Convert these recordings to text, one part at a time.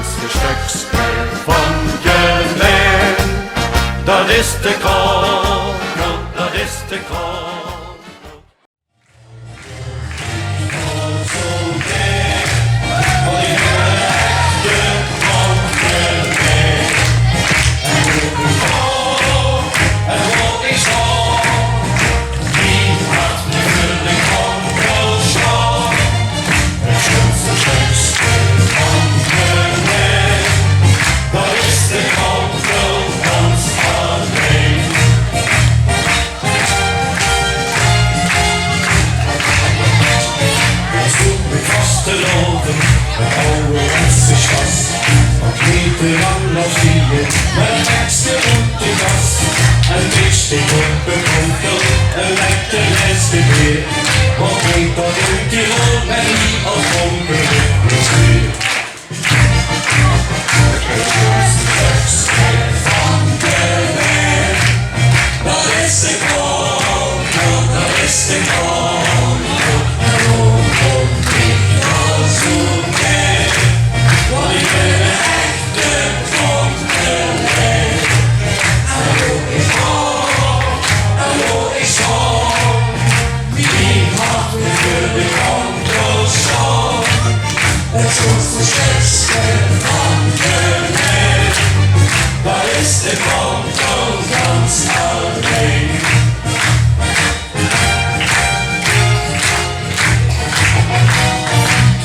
ganze stukje van geleen. Dat is de Kongo, dat is de Kongo. Met teksten op de kast, een beetje op een konkel, een lekker lesgeweer. Wat weet dat in Tirol met die als konkel weer. Van de weg, dat is de konkel, dat is de konkel. Rondom ik als zo'n weg, want ik ben een echte konkel. Het grootste sterkste van de weg, daar is de Kongo gans alleen.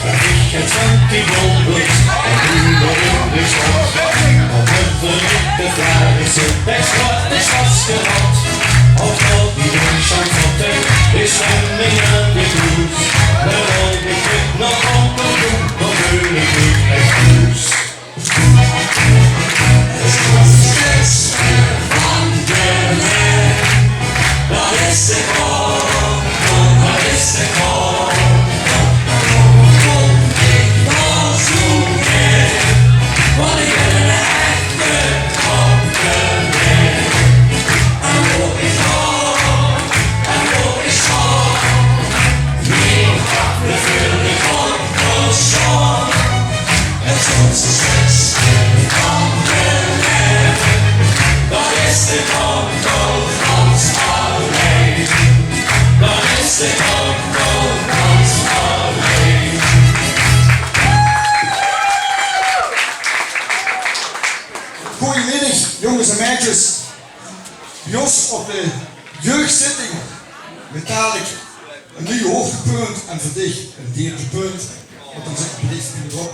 Krijg ik het van Tirol bloed en bloed in de stad, dan hebben ik de Vlaamse pechschot is vastgehaald. Of al die Duitslandvatten is zwemming aan de kroes, maar al die kut nog amper doen, dan wil ik niet echt nieuws. Het grootste van de weg, dat is de Kongo, dat is de Kongo. Kom ik nog zo ver, want ik ben een echte konkelin. En wo ik het grootste sterkste van de weg, dat is de Kongo gans alleen. Dat is de Kongo gans alleen. Goedemiddag jongens en meisjes. Jos op de jeugdzitting met dadelijk een nieuw hoogtepunt en voor dich een dieptepunt. Want dan zit het bericht erop.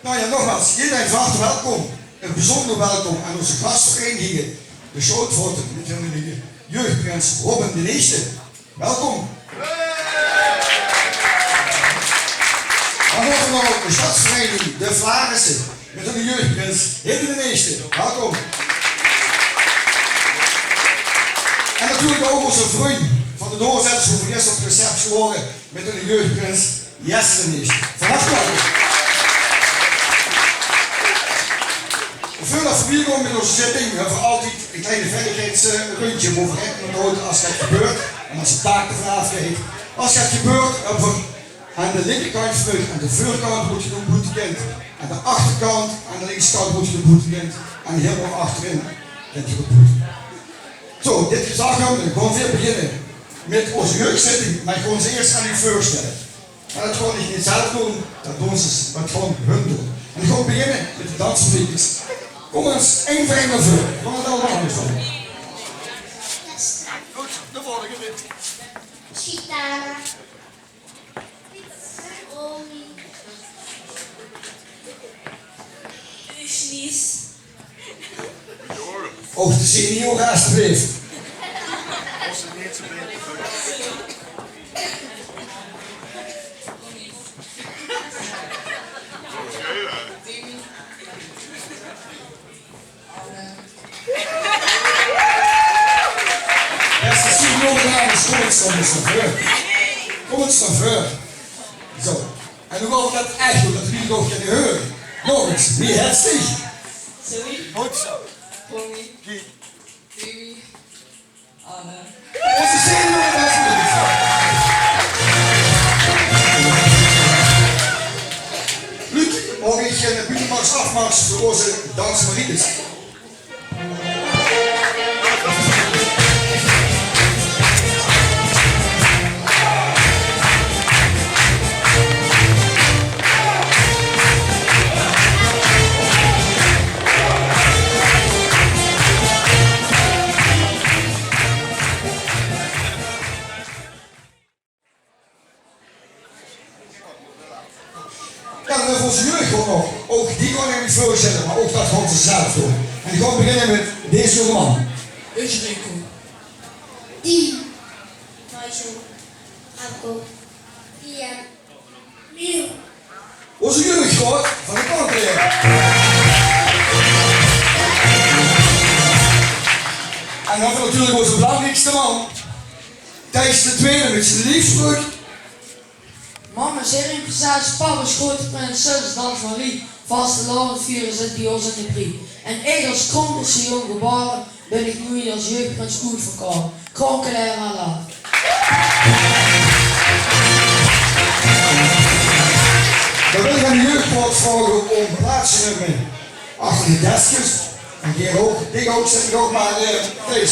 Nou ja, nogmaals, iedereen van harte welkom. Een bijzonder welkom aan onze gastverenigingen. De Schootvoorten met hun jeugdprins Robin de Eerste. Welkom. Dan horen we nog de stadsvereniging De Vlarense met hun jeugdprins Hidde de Eerste. Welkom. En natuurlijk ook onze vriend van de doorzetters voor het eerst op het receptie horen met hun jeugdprins Jesse de Eerste. Van harte welkom. Veel dat voorbij komen met onze zitting, we hebben altijd een kleine veiligheidsrondje overheen nodig als het gebeurt. En als je taak te vragen krijgt. Als het gebeurt, hebben we aan de linkerkant vlug, aan de voorkant moet je een boetekent. Aan de achterkant, aan de linkerkant moet je een boetekent. En helemaal achterin kent je een boete. Zo, dit gezag gaan we gewoon weer beginnen met onze jeugdzitting. Maar ik gewoon ze eerst aan u voorstellen. Maar dat gewoon niet zelf doen, dat doen ze wat gewoon hun doen. En gewoon beginnen met de dansmuziekjes. Kom eens, één voor één naar voren. Kom het allemaal eens van. Goed, de volgende rit. Gitara. Omi. Ushnis. Ook de senior alsjeblieft. Kom eens naar voren. Zo. En hoe gaan we dat echt doen? Dat jullie nog kunnen horen. Nog eens. Wie het zich? Sorry. Goed zo. Tommy. Wie? Timmy. Anne. Onze senior alsjeblieft. Luc, mag ik beetje een buitenmars afmars voor onze dansmarides. Ja, dan hebben we onze jeugd gewoon nog. Ook die gewoon in het voorzetten, maar ook dat gewoon ze zelf doen. En die gaan beginnen met deze jonge man. Eugenico. Die. Nigel. Abko. Pia. Miel. Onze jeugd gewoon van de kankeren. En dan hebben we natuurlijk onze belangrijkste man. Thijs de Tweede met zijn liefsbrug. Mama, zeer impressaris, papa, grote prinses, dans Marie, vaste land, 64 in de prix. En ik als kronkelse jong geboren, ben ik nu als jeugdprins goed verkoren. Kronkelaar aan laat. Dan wil ik aan de jeugdpoort vragen om plaatsje met me achter de deskjes. En die ook, zet ik ook maar Thijs.